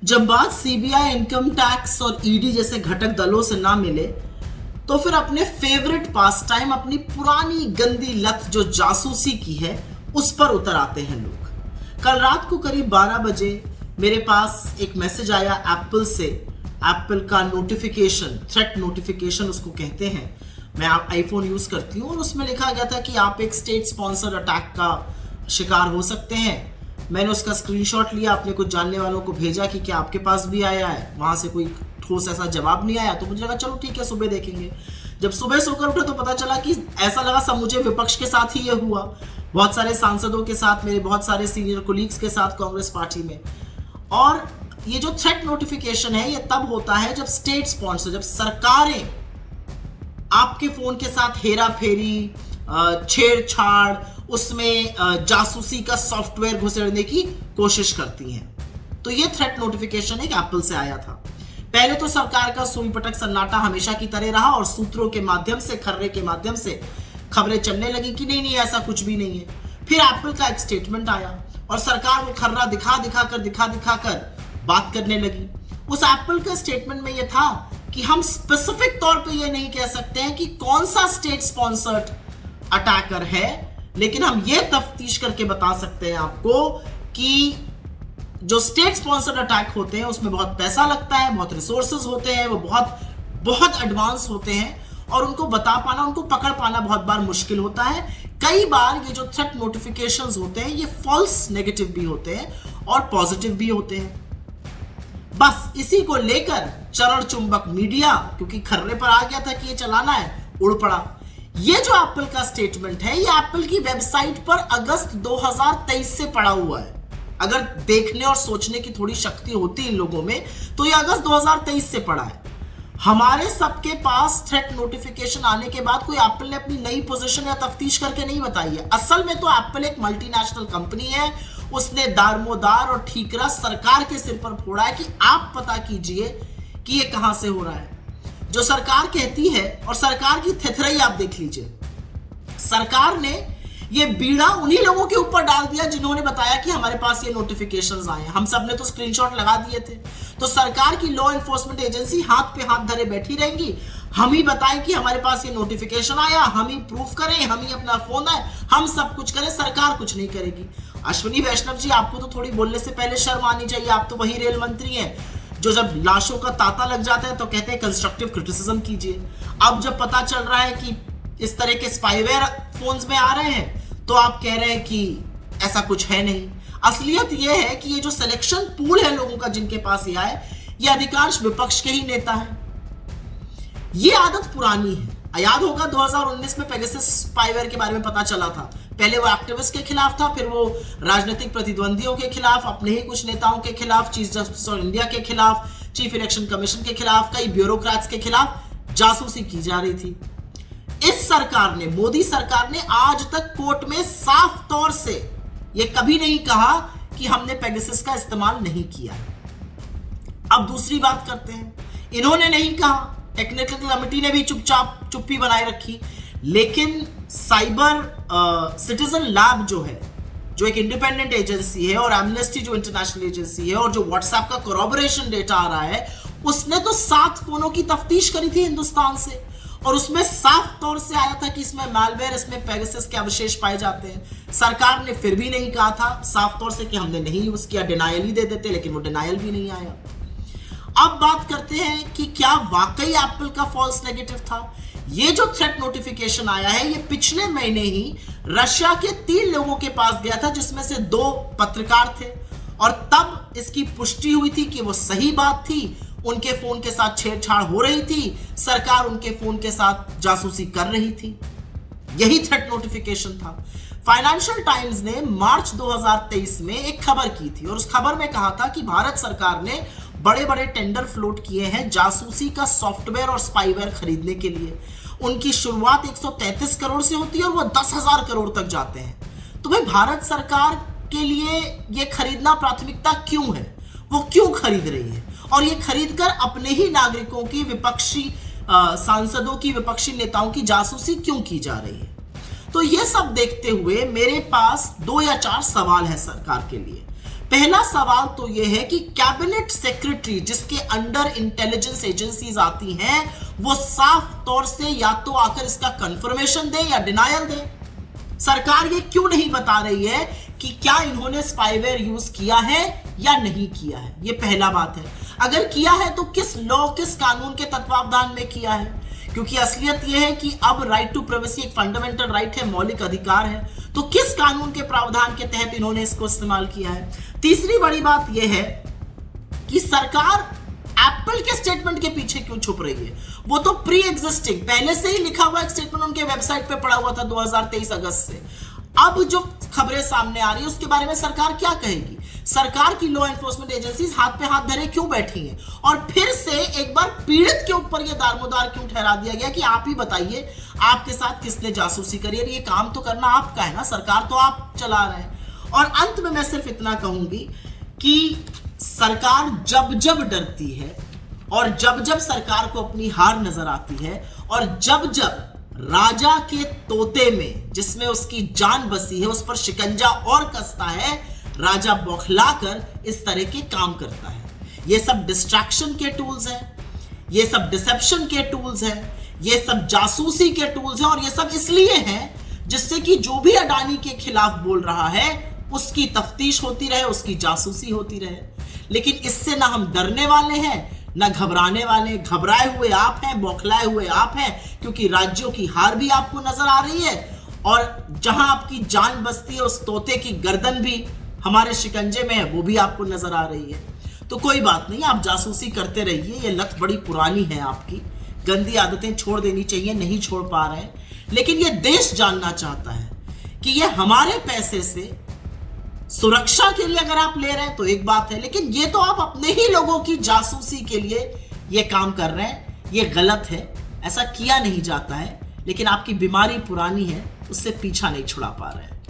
जब बात CBI, income tax और ईडी जैसे घटक दलों से ना मिले तो फिर अपने फेवरेट पास टाइम, अपनी पुरानी गंदी लत जो जासूसी की है, उस पर उतर आते हैं लोग। कल रात को करीब 12 बजे मेरे पास एक मैसेज आया एप्पल से। एप्पल का नोटिफिकेशन, थ्रेट नोटिफिकेशन उसको कहते हैं। मैं आईफोन यूज करती हूँ और उसमें लिखा गया था कि आप एक स्टेट स्पॉन्सर्ड अटैक का शिकार हो सकते हैं। मैंने उसका स्क्रीनशॉट लिया, अपने कुछ जानने वालों को भेजा कि क्या आपके पास भी आया है। वहां से कोई ठोस ऐसा जवाब नहीं आया, तो मुझे लगा चलो ठीक है, सुबह देखेंगे। जब सुबह सोकर उठे तो पता चला कि ऐसा लगा सब मुझे विपक्ष के साथ ही ये हुआ, बहुत सारे सांसदों के साथ, मेरे बहुत सारे सीनियर कोलीग्स के साथ कांग्रेस पार्टी में। और ये जो थ्रेट नोटिफिकेशन है, ये तब होता है जब स्टेट स्पॉन्सर, जब सरकारें आपके फोन के साथ हेरा फेरी, छेड़छाड़, उसमें जासूसी का सॉफ्टवेयर घुसेड़ने की कोशिश करती हैं। तो ये थ्रेट नोटिफिकेशन एक एप्पल से आया था। पहले तो सरकार का सुई पटक सन्नाटा हमेशा की तरह रहा और सूत्रों के माध्यम से, खर्रे के माध्यम से खबरें चलने लगी कि नहीं ऐसा कुछ भी नहीं है। फिर एप्पल का एक स्टेटमेंट आया और सरकार वो खर्रा दिखा कर बात करने लगी। उस एप्पल का स्टेटमेंट में यह था कि हम स्पेसिफिक तौर पे ये नहीं कह सकते हैं कि कौन सा स्टेट स्पॉन्सर्ड अटैकर है, लेकिन हम ये तफ्तीश करके बता सकते हैं आपको कि जो स्टेट स्पॉन्सर्ड अटैक होते हैं उसमें बहुत पैसा लगता है, बहुत रिसोर्सेज होते हैं, वो बहुत एडवांस होते हैं और उनको बता पाना, उनको पकड़ पाना बहुत बार मुश्किल होता है। कई बार ये जो थ्रेट नोटिफिकेशंस होते हैं ये फॉल्स नेगेटिव भी होते हैं और पॉजिटिव भी होते हैं। बस इसी को लेकर चरण चुंबक मीडिया, क्योंकि खर्रे पर आ गया था कि ये चलाना है, उड़ पड़ा। ये जो एप्पल का स्टेटमेंट है, ये एप्पल की वेबसाइट पर अगस्त 2023 से पड़ा हुआ है। अगर देखने और सोचने की थोड़ी शक्ति होती इन लोगों में तो ये अगस्त 2023 से पड़ा है। हमारे सबके पास थ्रेट नोटिफिकेशन आने के बाद कोई एप्पल ने अपनी नई पोजीशन या तफ्तीश करके नहीं बताई है। असल में तो एप्पल एक मल्टीनेशनल कंपनी है, उसने दारमोदार और ठीकरा सरकार के सिर पर फोड़ा है कि आप पता कीजिए कि ये कहां से हो रहा है। जो सरकार कहती है, और सरकार की थेथराई आप देख लीजिए, सरकार ने ये बीड़ा उन्हीं लोगों के ऊपर डाल दिया जिन्होंने बताया कि हमारे पास ये नोटिफिकेशंस आए हैं। हम सब ने तो स्क्रीनशॉट लगा दिए थे। तो सरकार की लॉ एनफोर्समेंट एजेंसी हाथ पे हाथ धरे बैठी रहेंगी, हम ही बताएं कि हमारे पास ये नोटिफिकेशन आया, हम ही प्रूफ करें, हम ही अपना फोन है, हम सब कुछ करें, सरकार कुछ नहीं करेगी। अश्विनी वैष्णव जी, आपको तो थोड़ी बोलने से पहले शर्म आनी चाहिए। आप तो वही रेल मंत्री हैं जो जब लाशों का तांता लग जाता है तो कहते हैं कंस्ट्रक्टिव क्रिटिसिज्म कीजिए। अब जब पता चल रहा है कि इस तरह के स्पाईवेयर फोन्स में आ रहे हैं तो आप कह रहे हैं कि ऐसा कुछ है नहीं। असलियत यह है कि ये जो सिलेक्शन पूल है लोगों का जिनके पास ये आए, ये अधिकांश विपक्ष के ही नेता हैं। ये आदत पुरानी है। याद होगा 2019 में पेगासस स्पाईवेयर के बारे में पता चला था। पहले वो एक्टिविस्ट के खिलाफ था, फिर वो राजनीतिक प्रतिद्वंदियों के खिलाफ, अपने ही कुछ नेताओं के खिलाफ, चीफ जस्टिस ऑफ इंडिया के खिलाफ, चीफ इलेक्शन कमीशन के खिलाफ, कई ब्यूरोक्रेट्स के खिलाफ जासूसी की जा रही थी। इस सरकार ने, मोदी सरकार ने आज तक कोर्ट में साफ तौर से ये कभी नहीं कहा कि हमने पेगासस का इस्तेमाल नहीं किया। अब दूसरी बात करते हैं, इन्होंने नहीं कहा, टेक्निकल कमेटी ने भी चुप्पी बनाए रखी, लेकिन साइबर सिटीजन लैब जो है, जो एक इंडिपेंडेंट एजेंसी है, और एमनेस्टी जो इंटरनेशनल एजेंसी है, और जो व्हाट्सएप का कोरॉबोरेशन डेटा आ रहा है, उसने तो 7 फोनों की तफ्तीश करी थी हिंदुस्तान से और उसमें साफ तौर से आया था कि इसमें मैलवेयर, इसमें पेगासस के अवशेष पाए जाते हैं। सरकार ने फिर भी नहीं कहा था साफ तौर से कि हमने नहीं यूज किया, डिनायल ही दे देते, लेकिन वो डिनायल भी नहीं आया। अब बात करते हैं कि क्या वाकई एप्पल का फॉल्स नेगेटिव था। ये जो थ्रेट नोटिफिकेशन आया है, ये पिछले महीने ही रशिया के 3 लोगों के पास गया था, जिसमें से 2 पत्रकार थे, और तब इसकी पुष्टि हुई थी कि वो सही बात थी, उनके फोन के साथ छेड़छाड़ हो रही थी, सरकार उनके फोन के साथ जासूसी कर रही थी। यही थ्रेट नोटिफिकेशन था। फाइनेंशियल टाइम्स ने मार्च 2023 में एक खबर की थी और उस खबर में कहा था कि भारत सरकार ने बड़े बड़े टेंडर फ्लोट किए हैं जासूसी का सॉफ्टवेयर और स्पाईवेयर खरीदने के लिए। उनकी शुरुआत 133 करोड़ से होती है और वो 10,000 करोड़ तक जाते हैं। तो भाई, भारत सरकार के लिए ये खरीदना प्राथमिकता क्यों है? वो क्यों खरीद रही है? और ये खरीदकर अपने ही नागरिकों की, विपक्षी सांसदों की, विपक्षी नेताओं की जासूसी क्यों की जा रही है? तो ये सब देखते हुए मेरे पास 2 या 4 सवाल है सरकार के लिए। पहला सवाल तो यह है कि कैबिनेट सेक्रेटरी जिसके अंडर इंटेलिजेंस एजेंसीज आती हैं वो साफ तौर से या तो आकर इसका कंफर्मेशन दे या डिनायल दे। सरकार ये क्यों नहीं बता रही है कि क्या इन्होंने स्पाईवेयर यूज किया है या नहीं किया है? ये पहला बात है। अगर किया है तो किस लॉ, किस कानून के तत्वावधान में किया है? क्योंकि असलियत यह है कि अब राइट टू प्राइवेसी एक फंडामेंटल राइट है, मौलिक अधिकार है, तो किस कानून के प्रावधान के तहत इन्होंने इसको इस्तेमाल किया है? तीसरी बड़ी बात यह है कि सरकार एप्पल के स्टेटमेंट के पीछे क्यों छुप रही है? वो तो प्री एग्जिस्टिंग पहले से ही लिखा हुआ एक स्टेटमेंट उनके वेबसाइट पे पड़ा हुआ था 2023 अगस्त से। अब जो खबरें सामने आ रही है उसके बारे में सरकार क्या कहेगी? सरकार की लॉ एनफोर्समेंट एजेंसीज हाथ पे हाथ धरे क्यों बैठी हैं? और फिर से एक बार पीड़ित के ऊपर यह दारोमदार क्यों ठहरा दिया गया कि आप ही बताइए आपके साथ किसने जासूसी करी है? ये काम तो करना आपका है ना, सरकार तो आप चला रहे हैं। और अंत में मैं सिर्फ इतना कहूंगी कि सरकार जब जब डरती है और जब जब सरकार को अपनी हार नजर आती है और जब जब राजा के तोते में जिसमें उसकी जान बसी है उस पर शिकंजा और कसता है, राजा बौखलाकर इस तरह के काम करता है। ये सब डिस्ट्रैक्शन के टूल्स हैं, ये सब डिसेप्शन के टूल्स हैं, ये सब जासूसी के टूल्स हैं और ये सब इसलिए हैं जिससे कि जो भी अडानी के खिलाफ बोल रहा है उसकी तफ्तीश होती रहे, उसकी जासूसी होती रहे। लेकिन इससे ना हम डरने वाले हैं ना घबराने वाले। घबराए हुए आप हैं, बौखलाए हुए आप हैं, क्योंकि राज्यों की हार भी आपको नजर आ रही है और जहां आपकी जान बसती है उस तोते की गर्दन भी हमारे शिकंजे में है, वो भी आपको नजर आ रही है। तो कोई बात नहीं, आप जासूसी करते रहिए। ये लत बड़ी पुरानी है आपकी, गंदी आदतें छोड़ देनी चाहिए, नहीं छोड़ पा रहे हैं। लेकिन ये देश जानना चाहता है कि ये हमारे पैसे से सुरक्षा के लिए अगर आप ले रहे हैं तो एक बात है, लेकिन ये तो आप अपने ही लोगों की जासूसी के लिए ये काम कर रहे हैं। ये गलत है, ऐसा किया नहीं जाता है, लेकिन आपकी बीमारी पुरानी है, उससे पीछा नहीं छुड़ा पा रहे हैं।